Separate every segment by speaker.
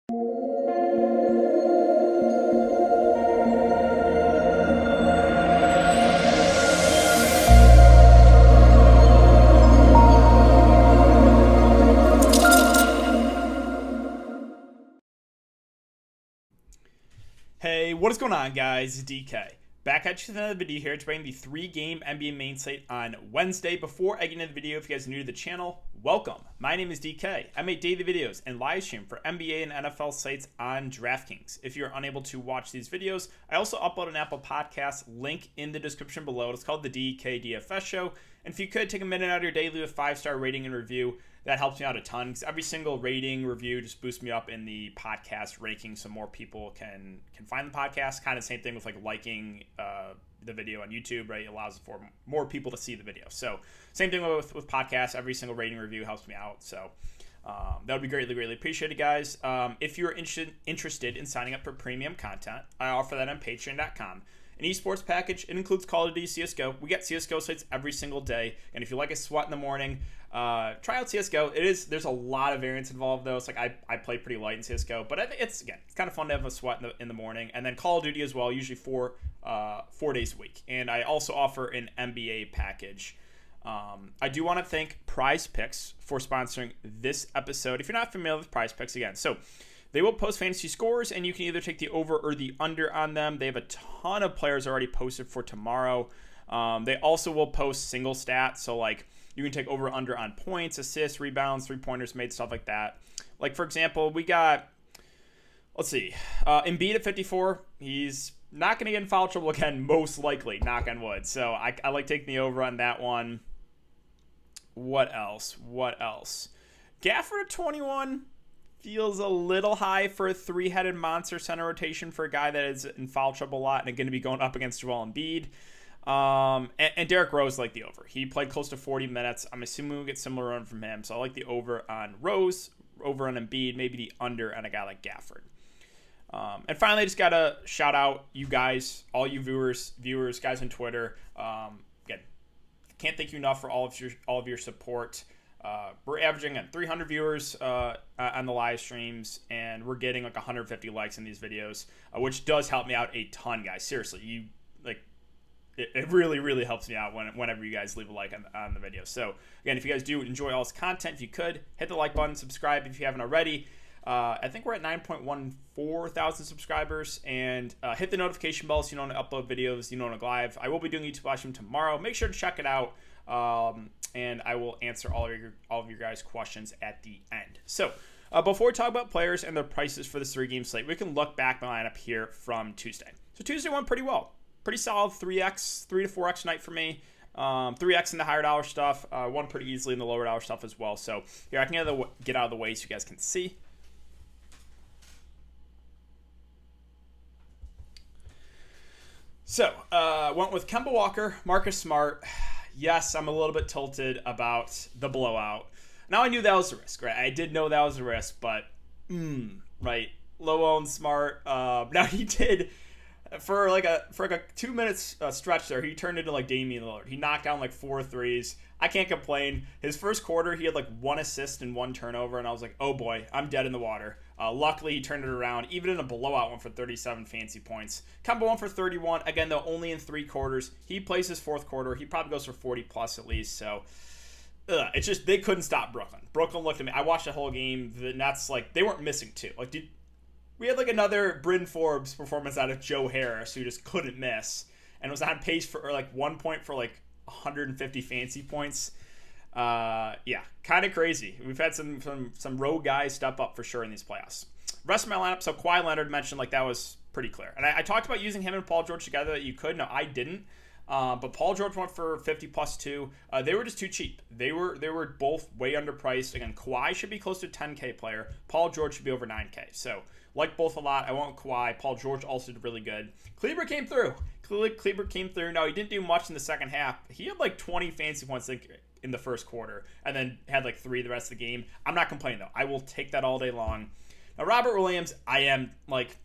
Speaker 1: Hey, what is going on, guys? It's DK. Back at you with another video here to bring the 3-game NBA main slate on Wednesday. Before I get into the video, if you guys are new to the channel, welcome. My name is DK. I make daily videos and live stream for NBA and NFL sites on Draftkings. If you're unable to watch these videos, I also upload an Apple Podcast, link in the description below. It's called the DKDFS Show. And if you could take a minute out of your day, leave a 5-star rating and review. That helps me out a ton because every single rating review just boosts me up in the podcast ranking so more people can find the podcast. Kind of same thing with like liking the video on YouTube, right? It allows for more people to see the video. So same thing with podcasts. Every single rating review helps me out. So that would be greatly appreciated, guys. If you're interested in signing up for premium content, I offer that on patreon.com. An esports package, it includes Call of Duty CSGO. We get CSGO sites every single day. And if you like a sweat in the morning, try out CSGO. There's a lot of variance involved, though. It's like I play pretty light in CSGO. But I think it's kind of fun to have a sweat in the morning. And then Call of Duty as well, usually 4 days a week. And I also offer an NBA package. I do want to thank Prize Picks for sponsoring this episode. If you're not familiar with Prize Picks, again, so they will post fantasy scores, and you can either take the over or the under on them. They have a ton of players already posted for tomorrow. They also will post single stats, so like you can take over or under on points, assists, rebounds, three-pointers made, stuff like that. Like, for example, we got, let's see, Embiid at 54. He's not going to get in foul trouble again, most likely, knock on wood. So I like taking the over on that one. What else? Gafford at 21. Feels a little high for a 3-headed monster center rotation for a guy that is in foul trouble a lot and going to be going up against Joel Embiid. And Derrick Rose like the over. He played close to 40 minutes. I'm assuming we'll get similar run from him. So I like the over on Rose, over on Embiid, maybe the under on a guy like Gafford. And finally, I just got to shout out you guys, all you viewers, guys on Twitter. Again, can't thank you enough for all of your support. We're averaging at 300 viewers on the live streams, and we're getting like 150 likes in these videos, which does help me out a ton, guys. Seriously, it really helps me out whenever you guys leave a like on the video. So again, if you guys do enjoy all this content, if you could hit the like button, subscribe if you haven't already. I think we're at 9.14 thousand subscribers, and hit the notification bell so you know when I upload videos, you know when I go live. I will be doing YouTube live stream tomorrow. Make sure to check it out. And I will answer all of your guys' questions at the end. So, before we talk about players and their prices for this 3-game slate, we can look back my lineup here from Tuesday. So Tuesday went pretty well. Pretty solid 3 to 4x night for me. 3x in the higher dollar stuff. Won pretty easily in the lower dollar stuff as well. So here, I can get out of the way so you guys can see. So, went with Kemba Walker, Marcus Smart. Yes, I'm a little bit tilted about the blowout. Now, I knew that was a risk, right? I did know that was a risk, but, right, low-owned Smart. Now, he did, for like a 2 minutes stretch there, he turned into like Damian Lillard. He knocked down like 4 threes. I can't complain. His first quarter, he had like 1 assist and 1 turnover, and I was like, oh boy, I'm dead in the water. Luckily, he turned it around. Even in a blowout, went for 37 fancy points. Kemba went for 31. Again, though, only in 3 quarters. He plays his 4th quarter. He probably goes for 40 plus at least. So, it's just they couldn't stop Brooklyn. Brooklyn looked at me. I watched the whole game. The Nets, like, they weren't missing 2. Like, we had like another Bryn Forbes performance out of Joe Harris, who just couldn't miss, and was on pace for like 1 point for like 150 fancy points. Yeah, kind of crazy. We've had some rogue guys step up for sure in these playoffs. Rest of my lineup, so Kawhi Leonard mentioned, like, that was pretty clear. And I talked about using him and Paul George together that you could. No, I didn't. But Paul George went for 50 plus 2. They were just too cheap. They were both way underpriced. Again, Kawhi should be close to a 10K player. Paul George should be over 9K. So, like both a lot. I went Kawhi. Paul George also did really good. Kleber came through. Now, he didn't do much in the second half. He had like 20 fancy points in the first quarter, and then had like 3 the rest of the game. I'm not complaining, though. I will take that all day long. Now, Robert Williams, I am like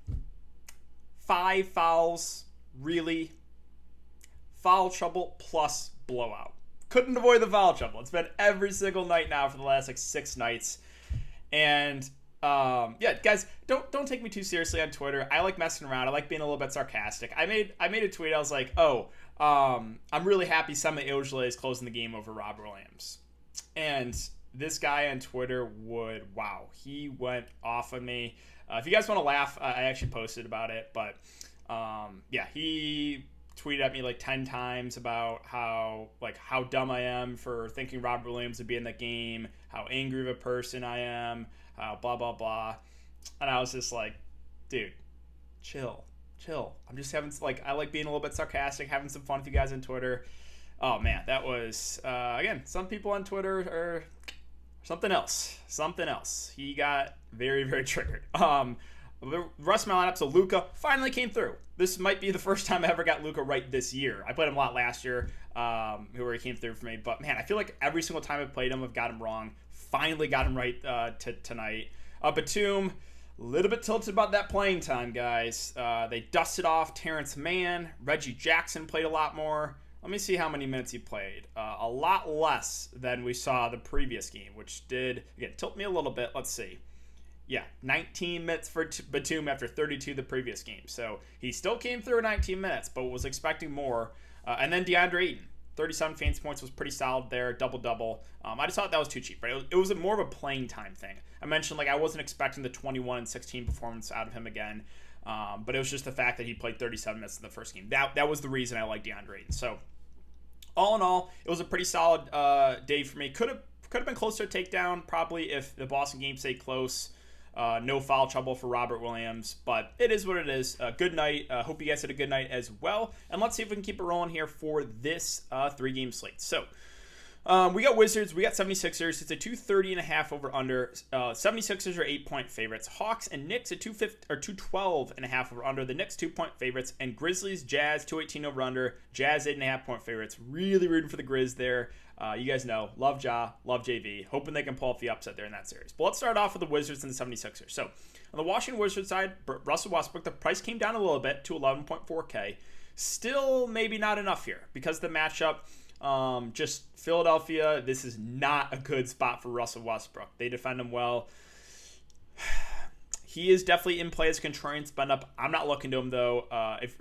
Speaker 1: 5 fouls, really. Foul trouble plus blowout. Couldn't avoid the foul trouble. It's been every single night now for the last like 6 nights. And Yeah, guys, don't take me too seriously on Twitter. I like messing around. I like being a little bit sarcastic. I made a tweet. I was like, I'm really happy Semi Ojeleye is closing the game over Rob Williams. And this guy on Twitter he went off on me. If you guys want to laugh, I actually posted about it. But he tweeted at me like 10 times about how dumb I am for thinking Rob Williams would be in the game, how angry of a person I am, how blah, blah, blah. And I was just like, dude, chill. I'm just having, I like being a little bit sarcastic, having some fun with you guys on Twitter. Oh, man, that was, again, some people on Twitter are something else. He got very, very triggered. The rest of my lineup, so Luka finally came through. This might be the first time I ever got Luka right this year. I played him a lot last year, where he came through for me. But, man, I feel like every single time I've played him, I've got him wrong. Finally got him right tonight. Batum, a little bit tilted about that playing time, guys. They dusted off Terrence Mann. Reggie Jackson played a lot more. Let me see how many minutes he played. A lot less than we saw the previous game, which did, again, tilt me a little bit. Let's see. Yeah, 19 minutes for Batum after 32 the previous game. So he still came through in 19 minutes, but was expecting more. And then DeAndre Ayton, 37 fantasy points was pretty solid there, double-double. I just thought that was too cheap, right? It was more of a playing time thing. I mentioned, I wasn't expecting the 21 and 16 performance out of him again. But it was just the fact that he played 37 minutes in the first game. That was the reason I liked DeAndre Ayton. So all in all, it was a pretty solid day for me. Could have been closer to takedown probably if the Boston game stayed close. No foul trouble for Robert Williams, but it is what it is. Good night. Hope you guys had a good night as well. And let's see if we can keep it rolling here for this 3-game slate. So we got Wizards, we got 76ers. It's a 230.5 over under. 76ers are 8-point favorites. Hawks and Knicks at 212.5 over under. The Knicks 2-point favorites. And Grizzlies, Jazz 218 over under. Jazz 8.5-point favorites. Really rooting for the Grizz there. You guys know, love Ja, love JV. Hoping they can pull off the upset there in that series. But let's start off with the Wizards and the 76ers. So, on the Washington Wizards side, Russell Westbrook, the price came down a little bit to 11.4K. Still maybe not enough here because the matchup, just Philadelphia, this is not a good spot for Russell Westbrook. They defend him well. He is definitely in play as a contrarian spend up. I'm not looking to him, though.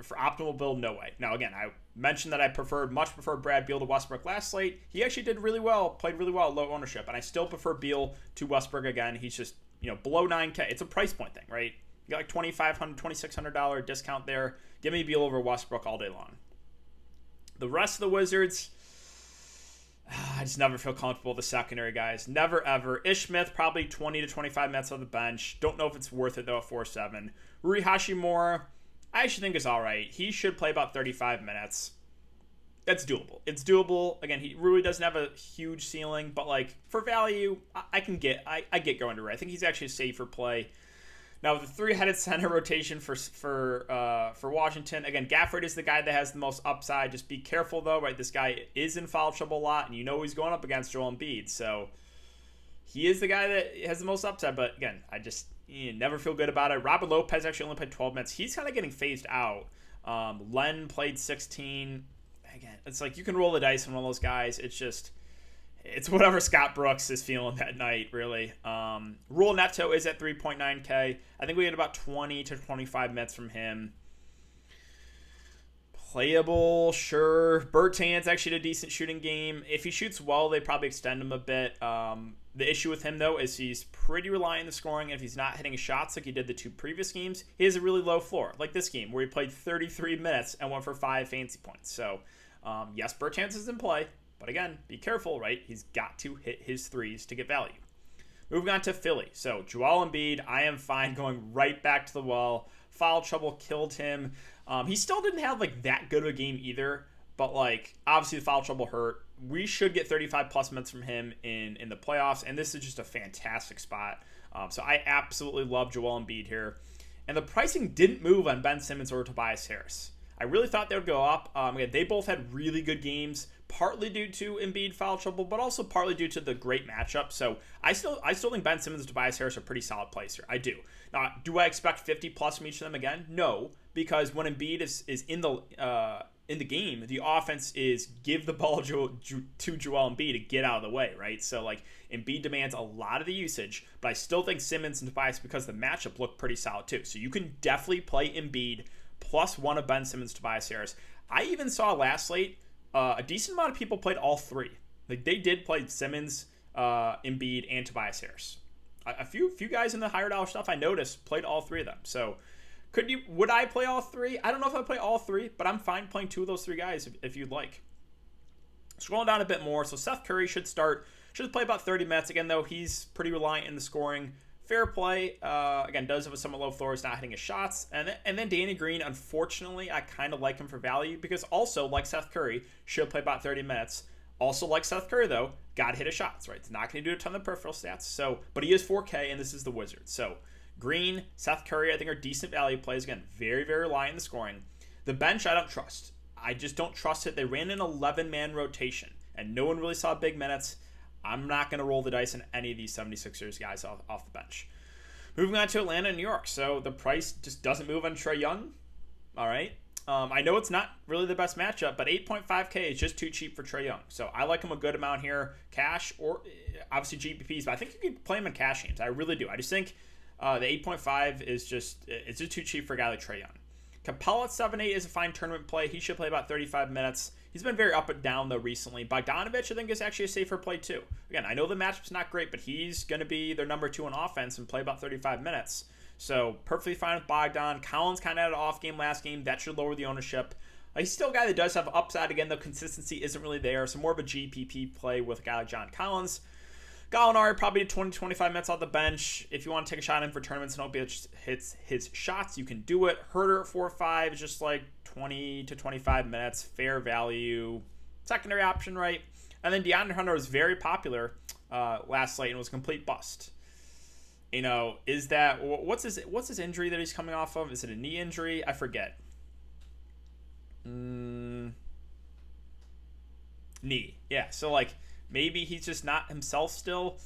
Speaker 1: For optimal build, no way. Now, again, I mentioned that I much preferred Brad Beal to Westbrook last slate. He actually did really well, played really well at low ownership, and I still prefer Beal to Westbrook again. He's just, below 9K. It's a price point thing, right? You got like $2,500, $2,600 discount there. Give me Beal over Westbrook all day long. The rest of the Wizards, I just never feel comfortable with the secondary, guys. Never, ever. Ish Smith, probably 20 to 25 minutes on the bench. Don't know if it's worth it, though, at 4-7. Rui Hachimura, I actually think is all right. He should play about 35 minutes. That's doable. It's doable. Again, Rui doesn't have a huge ceiling, but, for value, I get going to Rui. I think he's actually a safer play. Now, with the three-headed center rotation for Washington, again, Gafford is the guy that has the most upside. Just be careful, though, right? This guy is in foul trouble a lot, and he's going up against Joel Embiid. So he is the guy that has the most upside. But, again, I just never feel good about it. Robert Lopez actually only played 12 minutes. He's kind of getting phased out. Len played 16. Again, it's you can roll the dice on one of those guys. It's whatever Scott Brooks is feeling that night, really. Rule Neto is at 3.9K. I think we get about 20 to 25 minutes from him. Playable, sure. Bertans actually had a decent shooting game. If he shoots well, they probably extend him a bit. The issue with him, though, is he's pretty reliant on the scoring. And if he's not hitting shots like he did the two previous games, he has a really low floor. Like this game, where he played 33 minutes and went for 5 fantasy points. So, yes, Bertans is in play. But again, be careful, right? He's got to hit his threes to get value. Moving on to Philly. So, Joel Embiid, I am fine going right back to the well. Foul trouble killed him. He still didn't have, that good of a game either. But, obviously the foul trouble hurt. We should get 35-plus minutes from him in the playoffs. And this is just a fantastic spot. So, I absolutely love Joel Embiid here. And the pricing didn't move on Ben Simmons or Tobias Harris. I really thought they would go up. Again, they both had really good games, partly due to Embiid foul trouble, but also partly due to the great matchup. So I still think Ben Simmons and Tobias Harris are pretty solid plays here. I do. Now, do I expect 50 plus from each of them again? No, because when Embiid is in the in the game, the offense is give the ball to Joel Embiid to get out of the way, right? So, like, Embiid demands a lot of the usage, but I still think Simmons and Tobias, because the matchup looked pretty solid too. So you can definitely play Embiid plus one of Ben Simmons, Tobias Harris. I even saw last slate, a decent amount of people played all three. Like, they did play Simmons, Embiid, and Tobias Harris. A few guys in the higher dollar stuff I noticed played all three of them. So would I play all three? I don't know if I play all three, but I'm fine playing two of those three guys if you'd like. Scrolling down a bit more, so Seth Curry should play about 30 minutes. Again, though, he's pretty reliant in the scoring. Fair play. Again, does have a somewhat low floor, is not hitting his shots. And then Danny Green, unfortunately, I kind of like him for value because also, like Seth Curry, should play about 30 minutes. Also, like Seth Curry, though, got to hit his shots, right? It's not going to do a ton of peripheral stats. But he is 4K, and this is the Wizards. So Green, Seth Curry, I think are decent value plays. Again, very, very reliant in the scoring. The bench, I don't trust. I just don't trust it. They ran an 11-man rotation, and no one really saw big minutes. I'm not going to roll the dice on any of these 76ers guys off the bench. Moving on to Atlanta and New York. So the price just doesn't move on Trae Young. All right. I know it's not really the best matchup, but 8.5K is just too cheap for Trae Young. So I like him a good amount here. Cash or obviously GPPs, but I think you could play him in cash games. I really do. I just think the 8.5 is just too cheap for a guy like Trae Young. Capella at 7.8 is a fine tournament play. He should play about 35 minutes. He's been very up and down, though, recently. Bogdanovich, I think, is actually a safer play, too. Again, I know the matchup's not great, but he's going to be their number 2 on offense and play about 35 minutes. So, perfectly fine with Bogdan. Collins kind of had an off game last game. That should lower the ownership. He's still a guy that does have upside. Again, though, consistency isn't really there. So, more of a GPP play with a guy like John Collins. Gallinari probably 20-25 minutes off the bench. If you want to take a shot in for tournaments and hope he hits his shots, you can do it. Herter at 4-5 is just like 20 to 25 minutes. Fair value. Secondary option, right? And then DeAndre Hunter was very popular last slate and was a complete bust. You know, is that what's his injury that he's coming off of? Is it a knee injury? I forget. Knee. Yeah. So like maybe he's just not himself still.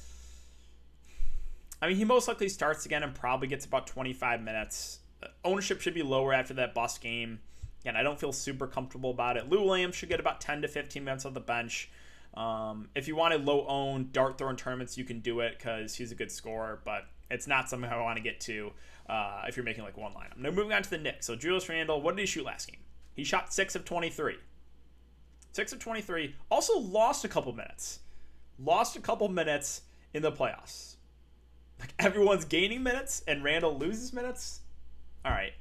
Speaker 1: I mean, he most likely starts again and probably gets about 25 minutes. Ownership should be lower after that bust game. Again, I don't feel super comfortable about it. Lou Williams should get about 10 to 15 minutes on the bench. If you want a low-owned dart throwing tournaments, you can do it because he's a good scorer, but it's not something I want to get to if you're making like one lineup. Now moving on to the Knicks. So Julius Randle, what did he shoot last game? He shot 6 of 23. 6 of 23. Also lost a couple minutes. Lost a couple minutes in the playoffs. Like everyone's gaining minutes and Randle loses minutes. All right.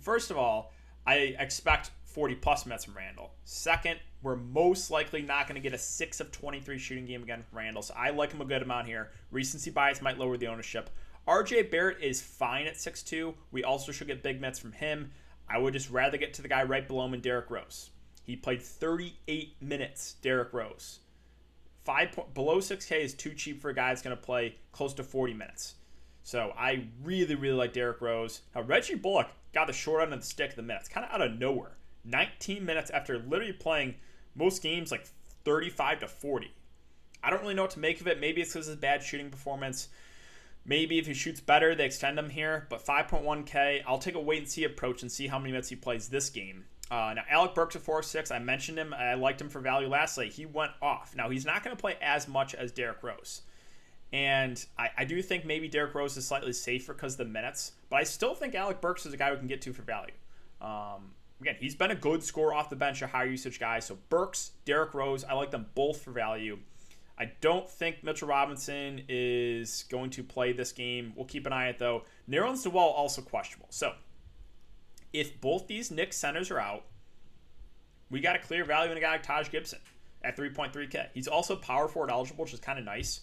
Speaker 1: First of all, I expect 40-plus minutes from Randle. Second, we're most likely not going to get a 6 of 23 shooting game again from Randle, so I like him a good amount here. Recency bias might lower the ownership. RJ Barrett is fine at 6'2". We also should get big minutes from him. I would just rather get to the guy right below him in Derrick Rose. He played 38 minutes, Derrick Rose. Below 6K is too cheap for a guy that's going to play close to 40 minutes. So I really, really like Derrick Rose. Now, Reggie Bullock got the short end of the stick of the minutes, kind of out of nowhere. 19 minutes after literally playing most games like 35 to 40. I don't really know what to make of it. Maybe it's because of his bad shooting performance. Maybe if he shoots better, they extend him here. But 5.1K, I'll take a wait-and-see approach and see how many minutes he plays this game. Now, Alec Burks at 4.6, I mentioned him. I liked him for value last night. He went off. Now, he's not going to play as much as Derrick Rose. And I do think maybe Derrick Rose is slightly safer because of the minutes. But I still think Alec Burks is a guy we can get to for value. Again, he's been a good scorer off the bench, a higher usage guy. So Burks, Derrick Rose, I like them both for value. I don't think Mitchell Robinson is going to play this game. We'll keep an eye on it, though. Nerlens Noel also questionable. So if both these Knicks centers are out, we got a clear value in a guy like Taj Gibson at 3.3K. He's also power forward eligible, which is kind of nice.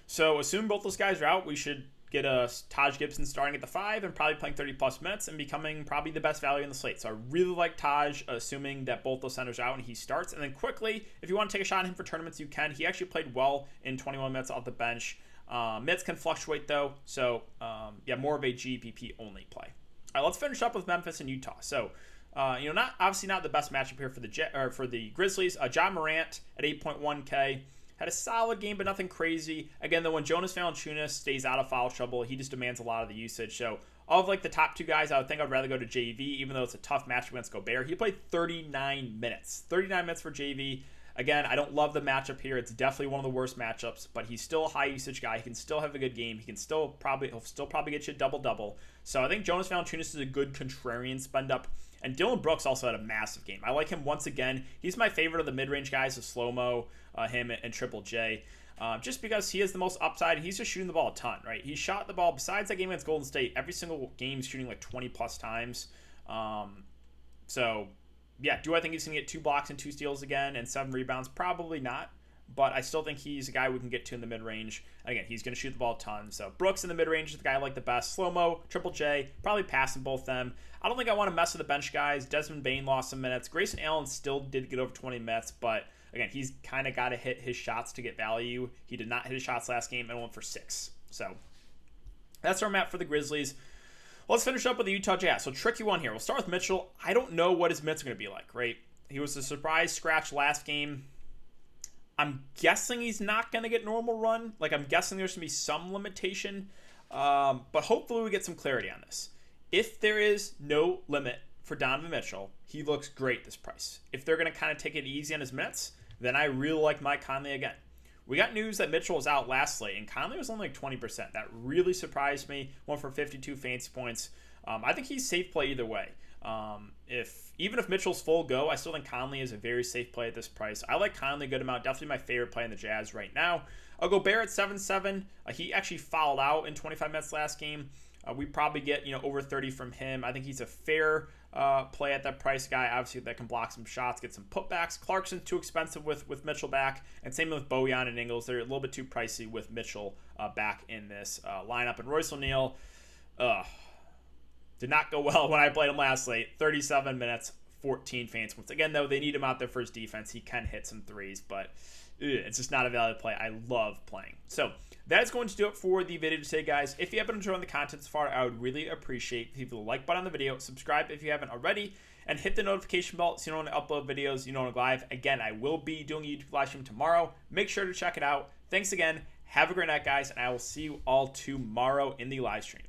Speaker 1: So assume both those guys are out, we should get a Taj Gibson starting at the 5 and probably playing 30-plus minutes and becoming probably the best value in the slate. So I really like Taj, assuming that both those centers are out and he starts. And then quickly, if you want to take a shot at him for tournaments, you can. He actually played well in 21 minutes off the bench. Minutes can fluctuate, though. So, more of a GPP-only play. All right, let's finish up with Memphis and Utah. So, not the best matchup here for the Grizzlies. Ja Morant at 8.1K. had a solid game, but nothing crazy. Again, though, when Jonas Valanciunas stays out of foul trouble, he just demands a lot of the usage. So of like the top two guys, I would think I'd rather go to JV, even though it's a tough matchup against Gobert. He played 39 minutes. 39 minutes for JV. Again, I don't love the matchup here. It's definitely one of the worst matchups, but he's still a high usage guy. He can still have a good game. He'll still probably get you a double-double. So I think Jonas Valanciunas is a good contrarian spend up. And Dylan Brooks also had a massive game. I like him once again. He's my favorite of the mid-range guys, the slow-mo, him and Triple J. Just because he has the most upside, and he's just shooting the ball a ton, right? He shot the ball, besides that game against Golden State, every single game he's shooting like 20-plus times. So, yeah, do I think he's going to get 2 blocks and 2 steals again and 7 rebounds? Probably not. But I still think he's a guy we can get to in the mid-range. Again, he's going to shoot the ball a ton. So Brooks in the mid-range is the guy I like the best. Slow-mo, Triple J, probably passing both them. I don't think I want to mess with the bench guys. Desmond Bane lost some minutes. Grayson Allen still did get over 20 minutes, but again, he's kind of got to hit his shots to get value. He did not hit his shots last game and went for 6. So that's where I'm at for the Grizzlies. Let's finish up with the Utah Jazz. So tricky one here. We'll start with Mitchell. I don't know what his minutes are going to be like, right? He was a surprise scratch last game. I'm guessing he's not going to get normal run. Like, I'm guessing there's going to be some limitation. But hopefully we get some clarity on this. If there is no limit for Donovan Mitchell, he looks great this price. If they're going to kind of take it easy on his minutes, then I really like Mike Conley again. We got news that Mitchell was out last slate, and Conley was only like 20%. That really surprised me. Went for 52 fantasy points. I think he's safe play either way. Even if Mitchell's full go, I still think Conley is a very safe play at this price. I like Conley a good amount. Definitely my favorite play in the Jazz right now. I'll go Gobert at 7-7. He actually fouled out in 25 minutes last game. We probably get over 30 from him. I think he's a fair play at that price guy. Obviously, that can block some shots, get some putbacks. Clarkson's too expensive with Mitchell back, and same with Bojan and Ingles. They're a little bit too pricey with Mitchell back in this lineup. And Royce O'Neal, did not go well when I played him last slate. 37 minutes, 14 fantasy points. Again, though, they need him out there for his defense. He can hit some threes, but it's just not a valid play. I love playing. So that is going to do it for the video today, guys. If you have been enjoying the content so far, I would really appreciate if you hit the like button on the video, subscribe if you haven't already, and hit the notification bell so you know when I upload videos, you know when I go live. Again, I will be doing a YouTube live stream tomorrow. Make sure to check it out. Thanks again. Have a great night, guys, and I will see you all tomorrow in the live stream.